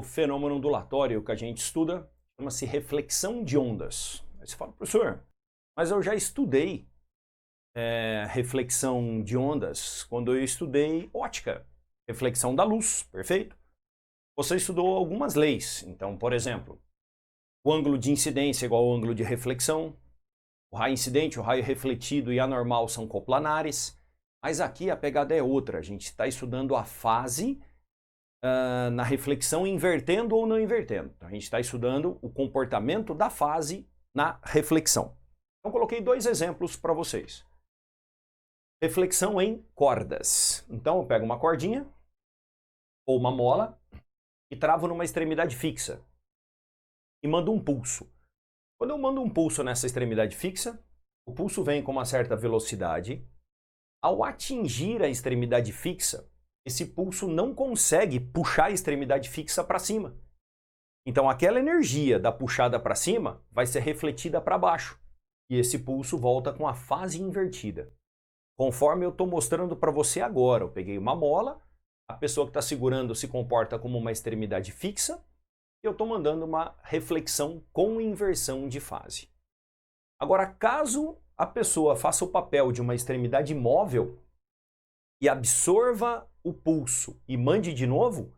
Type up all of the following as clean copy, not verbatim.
fenômeno ondulatório que a gente estuda, chama-se reflexão de ondas. Aí você fala, professor, mas eu já estudei reflexão de ondas quando eu estudei ótica, reflexão da luz, perfeito? Você estudou algumas leis, então, por exemplo, o ângulo de incidência é igual ao ângulo de reflexão, o raio incidente, o raio refletido e anormal são coplanares, mas aqui a pegada é outra, a gente está estudando a fase na reflexão invertendo ou não invertendo. Então, a gente está estudando o comportamento da fase na reflexão. Então, coloquei dois exemplos para vocês. Reflexão em cordas. Então, eu pego uma cordinha ou uma mola e travo numa extremidade fixa e mando um pulso. Quando eu mando um pulso nessa extremidade fixa, o pulso vem com uma certa velocidade. Ao atingir a extremidade fixa, esse pulso não consegue puxar a extremidade fixa para cima. Então, aquela energia da puxada para cima vai ser refletida para baixo. E esse pulso volta com a fase invertida. Conforme eu estou mostrando para você agora, eu peguei uma mola, a pessoa que está segurando se comporta como uma extremidade fixa, e eu estou mandando uma reflexão com inversão de fase. Agora, caso a pessoa faça o papel de uma extremidade móvel e absorva o pulso e mande de novo,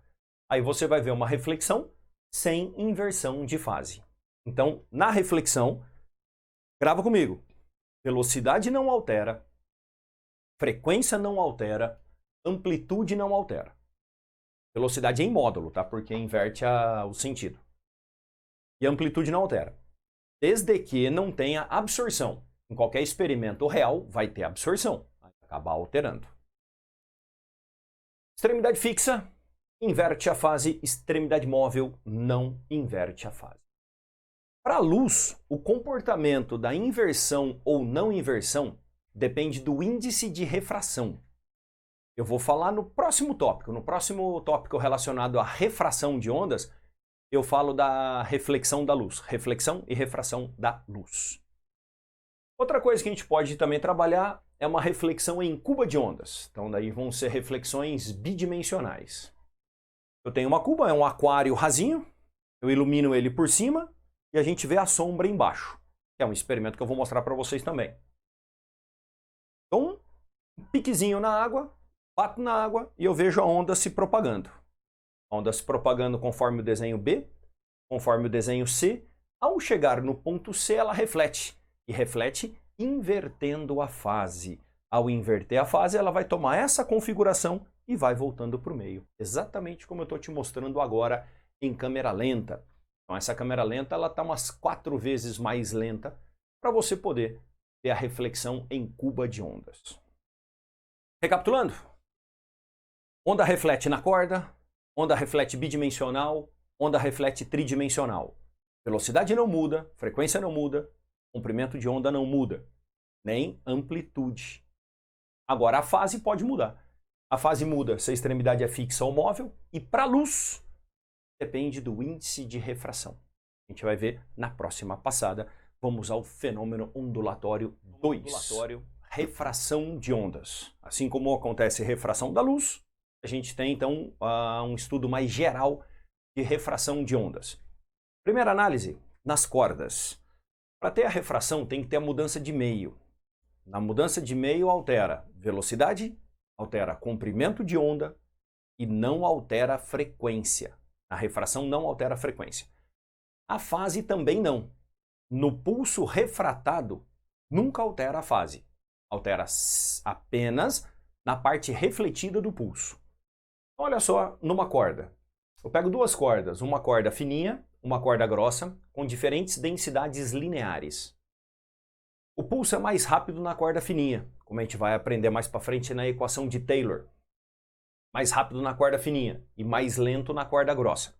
aí você vai ver uma reflexão sem inversão de fase. Então, na reflexão, grava comigo, velocidade não altera, frequência não altera, amplitude não altera. Velocidade em módulo, tá? Porque inverte o sentido. E a amplitude não altera. Desde que não tenha absorção. Em qualquer experimento real vai ter absorção. Vai acabar alterando. Extremidade fixa, inverte a fase. Extremidade móvel, não inverte a fase. Para a luz, o comportamento da inversão ou não inversão depende do índice de refração. Eu vou falar no próximo tópico relacionado à refração de ondas, eu falo da reflexão da luz, reflexão e refração da luz. Outra coisa que a gente pode também trabalhar é uma reflexão em cuba de ondas. Então daí vão ser reflexões bidimensionais. Eu tenho uma cuba, é um aquário rasinho, eu ilumino ele por cima e a gente vê a sombra embaixo. É um experimento que eu vou mostrar para vocês também. Então, um piquezinho na água, bato na água e eu vejo a onda se propagando. A onda se propagando conforme o desenho B, conforme o desenho C. Ao chegar no ponto C, ela reflete. E reflete invertendo a fase. Ao inverter a fase, ela vai tomar essa configuração e vai voltando para o meio. Exatamente como eu estou te mostrando agora em câmera lenta. Então essa câmera lenta está umas 4 vezes mais lenta para você poder ter a reflexão em cuba de ondas. Recapitulando. Onda reflete na corda, onda reflete bidimensional, onda reflete tridimensional. Velocidade não muda, frequência não muda, comprimento de onda não muda, nem amplitude. Agora a fase pode mudar. A fase muda se a extremidade é fixa ou móvel e para a luz depende do índice de refração. A gente vai ver na próxima passada. Vamos ao fenômeno ondulatório 2. Refração de ondas. Assim como acontece refração da luz, a gente tem então um estudo mais geral de refração de ondas. Primeira análise, nas cordas. Para ter a refração tem que ter a mudança de meio. Na mudança de meio altera velocidade, altera comprimento de onda e não altera a frequência. A refração não altera a frequência. A fase também não. No pulso refratado, nunca altera a fase. Altera apenas na parte refletida do pulso. Olha só, numa corda. Eu pego 2 cordas, uma corda fininha, uma corda grossa, com diferentes densidades lineares. O pulso é mais rápido na corda fininha, como a gente vai aprender mais para frente na equação de Taylor. Mais rápido na corda fininha e mais lento na corda grossa.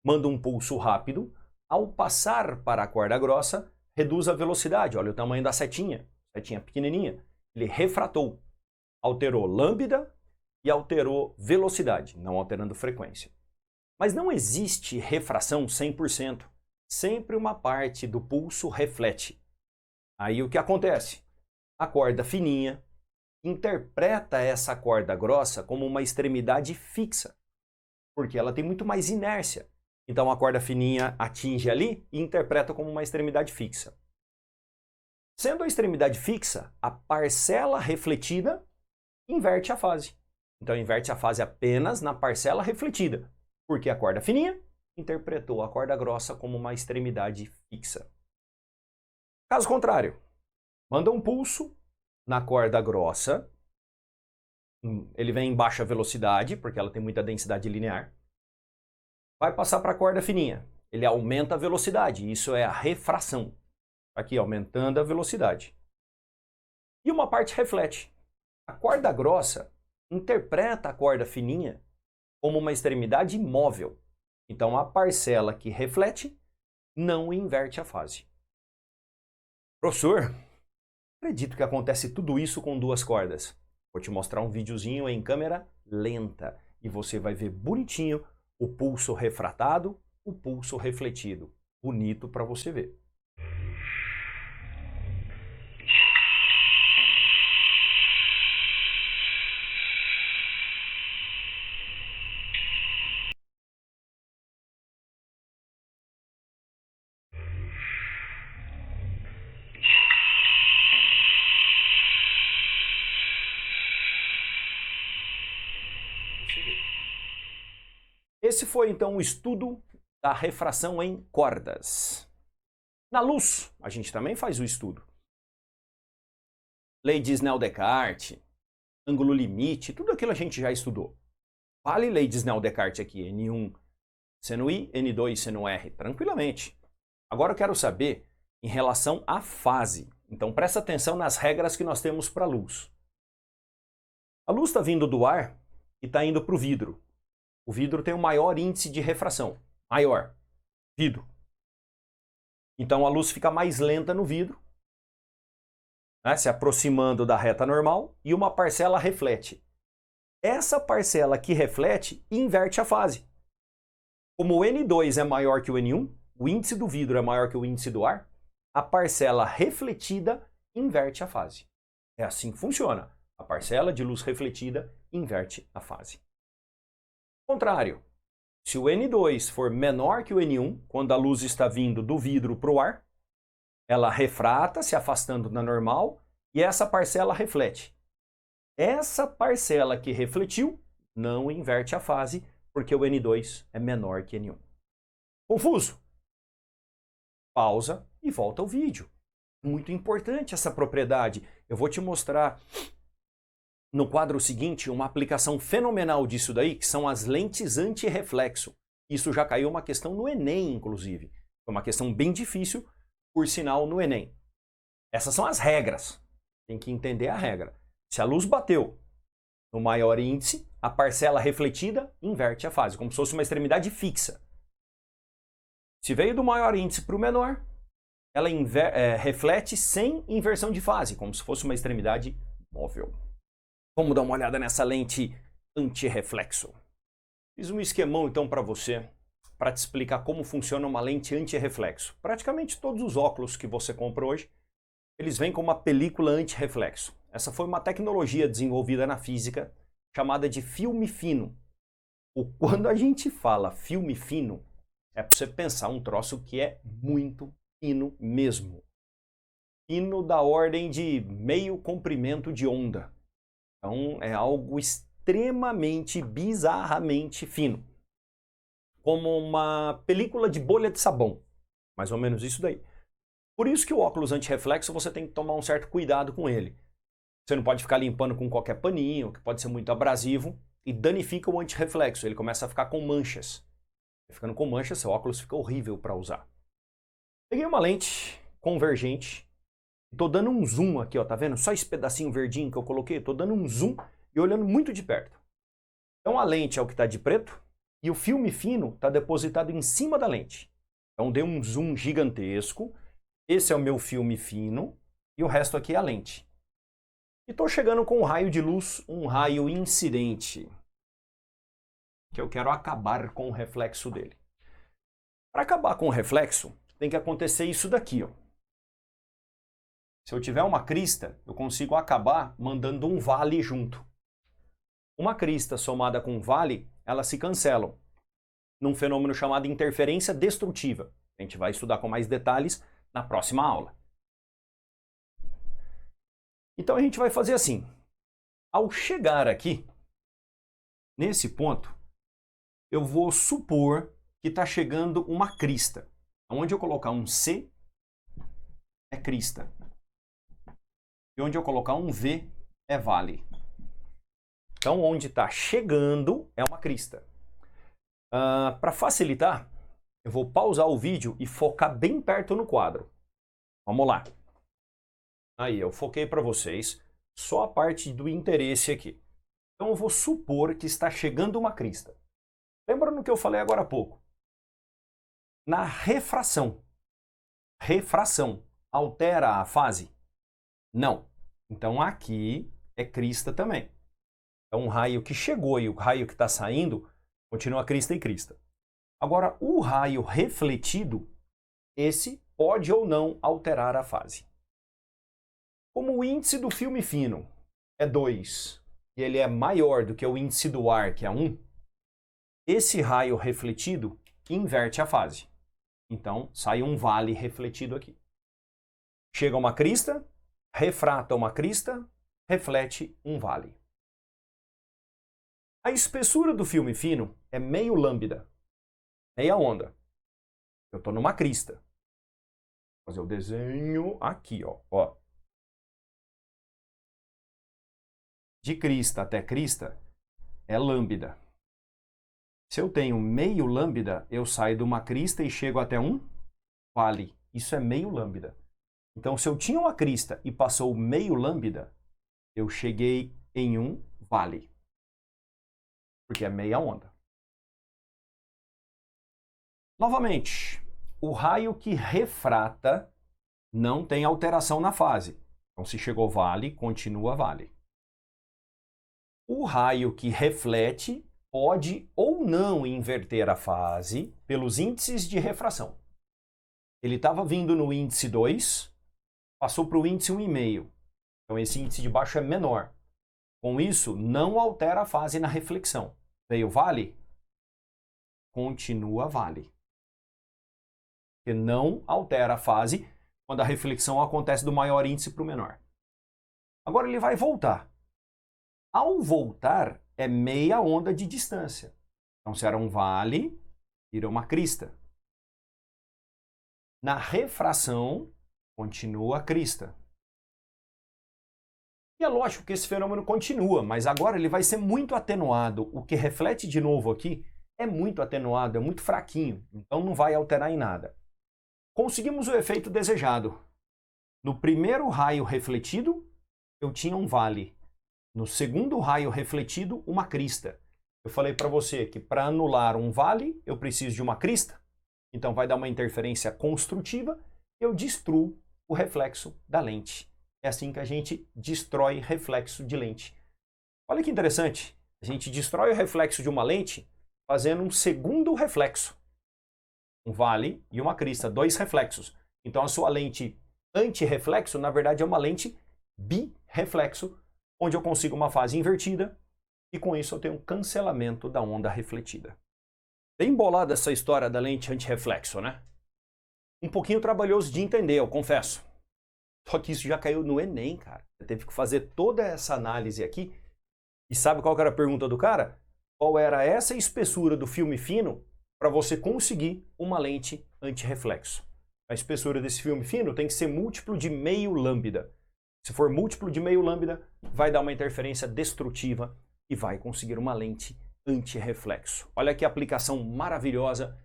Manda um pulso rápido, ao passar para a corda grossa, reduz a velocidade. Olha o tamanho da setinha pequenininha. Ele refratou, alterou lambda e alterou velocidade, não alterando frequência. Mas não existe refração 100%. Sempre uma parte do pulso reflete. Aí o que acontece? A corda fininha interpreta essa corda grossa como uma extremidade fixa. porque ela tem muito mais inércia. Então a corda fininha atinge ali e interpreta como uma extremidade fixa. Sendo a extremidade fixa, a parcela refletida inverte a fase. Então inverte a fase apenas na parcela refletida, porque a corda fininha interpretou a corda grossa como uma extremidade fixa. Caso contrário, manda um pulso na corda grossa, ele vem em baixa velocidade, porque ela tem muita densidade linear, vai passar para a corda fininha, ele aumenta a velocidade, isso é a refração, aqui aumentando a velocidade. E uma parte reflete. A corda grossa interpreta a corda fininha como uma extremidade móvel, então a parcela que reflete não inverte a fase. Professor, acredito que acontece tudo isso com duas cordas. Vou te mostrar um videozinho em câmera lenta e você vai ver bonitinho o pulso refratado, o pulso refletido. Bonito para você ver. Esse foi então o estudo da refração em cordas. Na luz, a gente também faz o estudo. Lei de Snell-Descartes, ângulo limite, tudo aquilo a gente já estudou. Vale lei de Snell-Descartes aqui, N1 seno I, N2 seno R, tranquilamente. Agora eu quero saber em relação à fase. Então presta atenção nas regras que nós temos para a luz. A luz está vindo do ar e está indo para o vidro. O vidro tem o maior índice de refração. Maior. Vidro. Então a luz fica mais lenta no vidro, né, se aproximando da reta normal, e uma parcela reflete. Essa parcela que reflete inverte a fase. Como o N2 é maior que o N1, o índice do vidro é maior que o índice do ar, a parcela refletida inverte a fase. É assim que funciona. A parcela de luz refletida inverte a fase. Contrário, se o N2 for menor que o N1, quando a luz está vindo do vidro para o ar, ela refrata, se afastando da normal, e essa parcela reflete. Essa parcela que refletiu não inverte a fase, porque o N2 é menor que N1. Confuso? Pausa e volta ao vídeo. Muito importante essa propriedade. Eu vou te mostrar no quadro seguinte uma aplicação fenomenal disso daí, que são as lentes anti-reflexo. Isso já caiu uma questão no Enem, inclusive. Foi uma questão bem difícil, por sinal, no Enem. Essas são as regras. Tem que entender a regra. Se a luz bateu no maior índice, a parcela refletida inverte a fase, como se fosse uma extremidade fixa. Se veio do maior índice para o menor, ela reflete sem inversão de fase, como se fosse uma extremidade móvel. Vamos dar uma olhada nessa lente anti-reflexo. Fiz um esquemão então para você, para te explicar como funciona uma lente anti-reflexo. Praticamente todos os óculos que você compra hoje, eles vêm com uma película anti-reflexo. Essa foi uma tecnologia desenvolvida na física chamada de filme fino. Quando a gente fala filme fino, é para você pensar um troço que é muito fino mesmo. Fino da ordem de meio comprimento de onda. Então é algo extremamente, bizarramente fino. Como uma película de bolha de sabão. Mais ou menos isso daí. Por isso que o óculos anti-reflexo você tem que tomar um certo cuidado com ele. Você não pode ficar limpando com qualquer paninho, que pode ser muito abrasivo, e danifica o anti-reflexo. Ele começa a ficar com manchas. Ficando com manchas, seu óculos fica horrível para usar. Peguei uma lente convergente. Estou dando um zoom aqui, ó, tá vendo? Só esse pedacinho verdinho que eu coloquei, estou dando um zoom e olhando muito de perto. Então a lente é o que está de preto e o filme fino está depositado em cima da lente. Então dei um zoom gigantesco. Esse é o meu filme fino e o resto aqui é a lente. E estou chegando com um raio de luz, um raio incidente, que eu quero acabar com o reflexo dele. Para acabar com o reflexo, tem que acontecer isso daqui, ó. Se eu tiver uma crista, eu consigo acabar mandando um vale junto. Uma crista somada com um vale, elas se cancelam. num fenômeno chamado interferência destrutiva. A gente vai estudar com mais detalhes na próxima aula. Então a gente vai fazer assim. Ao chegar aqui, nesse ponto, eu vou supor que está chegando uma crista. Onde eu colocar um C é crista. E onde eu colocar um V é vale. Então, onde está chegando é uma crista. Para facilitar, eu vou pausar o vídeo e focar bem perto no quadro. Vamos lá. Aí, eu foquei para vocês só a parte do interesse aqui. Então, eu vou supor que está chegando uma crista. Lembrando que eu falei agora há pouco? Na refração. Refração altera a fase? Não. Então, aqui é crista também. Então, o raio que chegou e o raio que está saindo continua crista e crista. Agora, o raio refletido, esse pode ou não alterar a fase. Como o índice do filme fino é 2 e ele é maior do que o índice do ar, que é 1, esse raio refletido inverte a fase. Então, sai um vale refletido aqui. Chega uma crista, refrata uma crista, reflete um vale. A espessura do filme fino é meio lambda, meia onda. Eu estou numa crista. Vou fazer o desenho aqui, ó. De crista até crista é lambda. Se eu tenho meio lambda, eu saio de uma crista e chego até um vale. Isso é meio lambda. Então, se eu tinha uma crista e passou meio lambda, eu cheguei em um vale. Porque é meia onda. Novamente, o raio que refrata não tem alteração na fase. Então, se chegou vale, continua vale. O raio que reflete pode ou não inverter a fase pelos índices de refração. Ele estava vindo no índice 2, passou para o índice 1,5. Então, esse índice de baixo é menor. Com isso, não altera a fase na reflexão. Veio vale? Continua vale. Porque não altera a fase quando a reflexão acontece do maior índice para o menor. Agora ele vai voltar. Ao voltar, é meia onda de distância. Então, se era um vale, vira uma crista. Na refração, continua a crista. E é lógico que esse fenômeno continua, mas agora ele vai ser muito atenuado. O que reflete de novo aqui é muito atenuado, é muito fraquinho, então não vai alterar em nada. Conseguimos o efeito desejado. No primeiro raio refletido, eu tinha um vale. No segundo raio refletido, uma crista. Eu falei para você que para anular um vale, eu preciso de uma crista. Então vai dar uma interferência construtiva, eu destruo o reflexo da lente. É assim que a gente destrói reflexo de lente. Olha que interessante. A gente destrói o reflexo de uma lente fazendo um segundo reflexo. Um vale e uma crista, 2 reflexos. Então a sua lente anti-reflexo, na verdade, é uma lente birreflexo, onde eu consigo uma fase invertida e com isso eu tenho um cancelamento da onda refletida. Bem bolada essa história da lente anti-reflexo, né? Um pouquinho trabalhoso de entender, eu confesso. Só que isso já caiu no Enem, cara. Você teve que fazer toda essa análise aqui. E sabe qual que era a pergunta do cara? Qual era essa espessura do filme fino para você conseguir uma lente anti-reflexo? A espessura desse filme fino tem que ser múltiplo de meio lambda. Se for múltiplo de meio lambda, vai dar uma interferência destrutiva e vai conseguir uma lente anti-reflexo. Olha que aplicação maravilhosa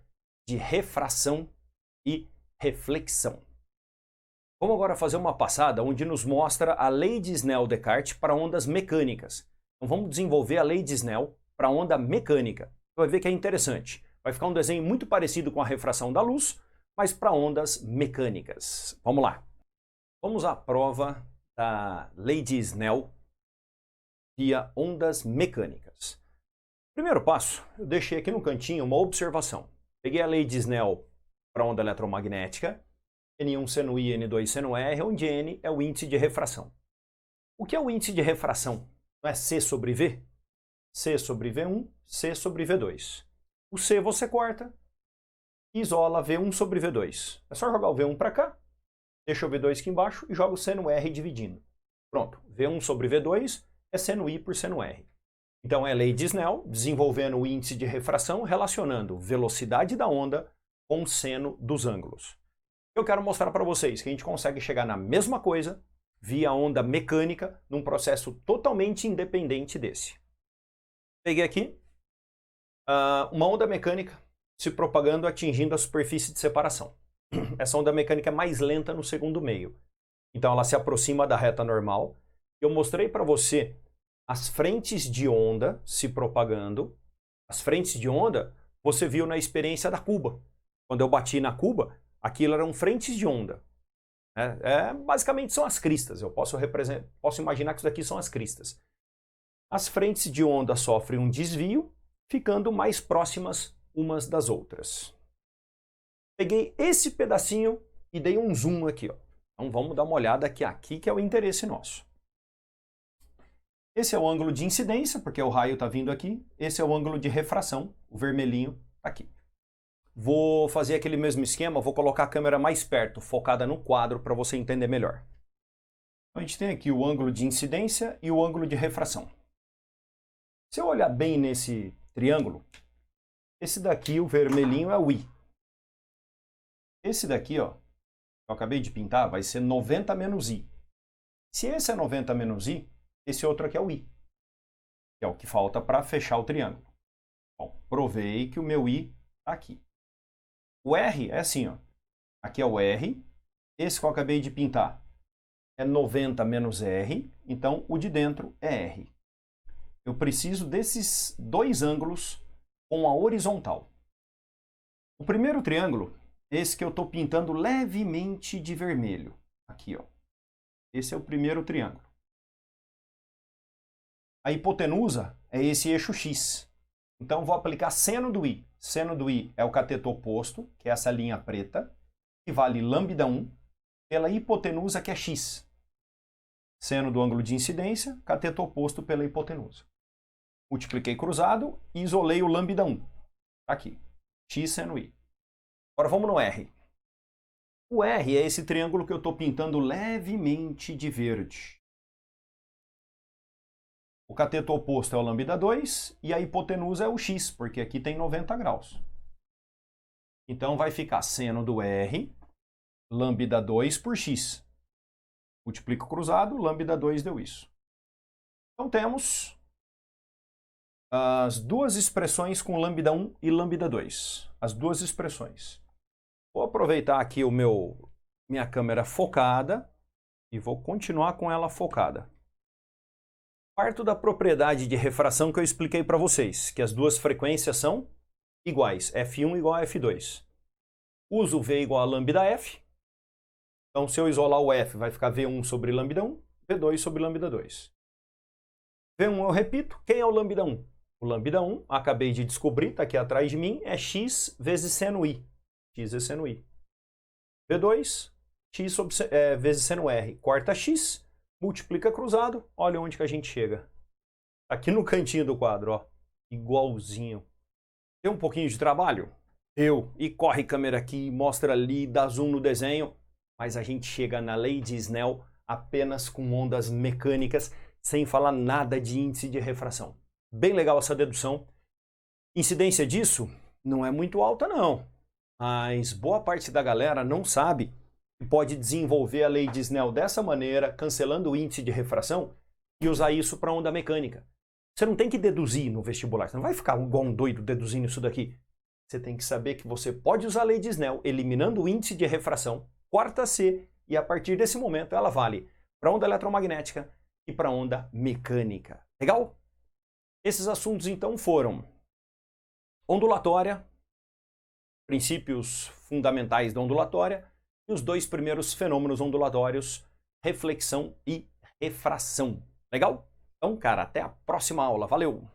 de refração e reflexão. Vamos agora fazer uma passada onde nos mostra a lei de Snell-Descartes para ondas mecânicas. Então vamos desenvolver a lei de Snell para onda mecânica. Você vai ver que é interessante. Vai ficar um desenho muito parecido com a refração da luz, mas para ondas mecânicas. Vamos lá. Vamos à prova da lei de Snell via ondas mecânicas. Primeiro passo, eu deixei aqui no cantinho uma observação. Peguei a lei de Snell para onda eletromagnética, N1 seno I, N2 seno R, onde N é o índice de refração. O que é o índice de refração? Não é C sobre V? C sobre V1, C sobre V2. O C você corta e isola V1 sobre V2. É só jogar o V1 para cá, deixa o V2 aqui embaixo e joga o seno R dividindo. Pronto, V1 sobre V2 é seno I por seno R. Então é lei de Snell, desenvolvendo o índice de refração, relacionando velocidade da onda com o seno dos ângulos. Eu quero mostrar para vocês que a gente consegue chegar na mesma coisa via onda mecânica num processo totalmente independente desse. Peguei aqui uma onda mecânica se propagando, atingindo a superfície de separação. Essa onda mecânica é mais lenta no segundo meio. Então ela se aproxima da reta normal. Eu mostrei para você as frentes de onda se propagando. As frentes de onda você viu na experiência da cuba. Quando eu bati na cuba, aquilo eram frentes de onda. Basicamente são as cristas. Eu posso imaginar que isso daqui são as cristas. As frentes de onda sofrem um desvio, ficando mais próximas umas das outras. Peguei esse pedacinho e dei um zoom aqui. Ó. Então vamos dar uma olhada aqui que é o interesse nosso. Esse é o ângulo de incidência, porque o raio está vindo aqui. Esse é o ângulo de refração, o vermelhinho está aqui. Vou fazer aquele mesmo esquema, vou colocar a câmera mais perto, focada no quadro, para você entender melhor. Então, a gente tem aqui o ângulo de incidência e o ângulo de refração. Se eu olhar bem nesse triângulo, esse daqui, o vermelhinho, é o I. Esse daqui, ó, que eu acabei de pintar, vai ser 90 menos I. Se esse é 90 menos I, esse outro aqui é o I, que é o que falta para fechar o triângulo. Bom, provei que o meu I está aqui. O R é assim, ó. Aqui é o R. Esse que eu acabei de pintar é 90 menos R, então o de dentro é R. Eu preciso desses dois ângulos com a horizontal. O primeiro triângulo, esse que eu estou pintando levemente de vermelho. Aqui, ó. Esse é o primeiro triângulo. A hipotenusa é esse eixo X. Então, vou aplicar seno do I. Seno do I é o cateto oposto, que é essa linha preta, que vale lambda 1, pela hipotenusa, que é X. Seno do ângulo de incidência, cateto oposto pela hipotenusa. Multipliquei cruzado e isolei o lambda 1. Aqui. X seno I. Agora vamos no R. O R é esse triângulo que eu estou pintando levemente de verde. O cateto oposto é o lambda 2 e a hipotenusa é o X, porque aqui tem 90 graus. Então vai ficar seno do R, lambda 2 por X. Multiplico cruzado, lambda 2 deu isso. Então temos as duas expressões com lambda 1 e lambda 2. As duas expressões. Vou aproveitar aqui minha câmera focada e vou continuar com ela focada. Parto da propriedade de refração que eu expliquei para vocês, que as duas frequências são iguais, F1 igual a F2. Uso V igual a lambda F. Então, se eu isolar o F, vai ficar V1 sobre lambda 1, V2 sobre lambda 2. V1 eu repito, quem é o lambda 1? O lambda 1, acabei de descobrir, está aqui atrás de mim, é X vezes seno I. X é seno I. V2, X vezes seno R. Corta X, multiplica cruzado, olha onde que a gente chega. Aqui no cantinho do quadro, ó. Igualzinho. Tem um pouquinho de trabalho? E corre câmera aqui, mostra ali, dá zoom no desenho. Mas a gente chega na lei de Snell apenas com ondas mecânicas, sem falar nada de índice de refração. Bem legal essa dedução. Incidência disso não é muito alta, não. Mas boa parte da galera não sabe que pode desenvolver a lei de Snell dessa maneira, cancelando o índice de refração, e usar isso para onda mecânica. Você não tem que deduzir no vestibular. Você não vai ficar igual um doido deduzindo isso daqui. Você tem que saber que você pode usar a lei de Snell, eliminando o índice de refração, corta C, e a partir desse momento ela vale para onda eletromagnética e para onda mecânica. Legal? Esses assuntos então foram ondulatória, princípios fundamentais da ondulatória e os dois primeiros fenômenos ondulatórios, reflexão e refração. Legal? Então, cara, até a próxima aula. Valeu!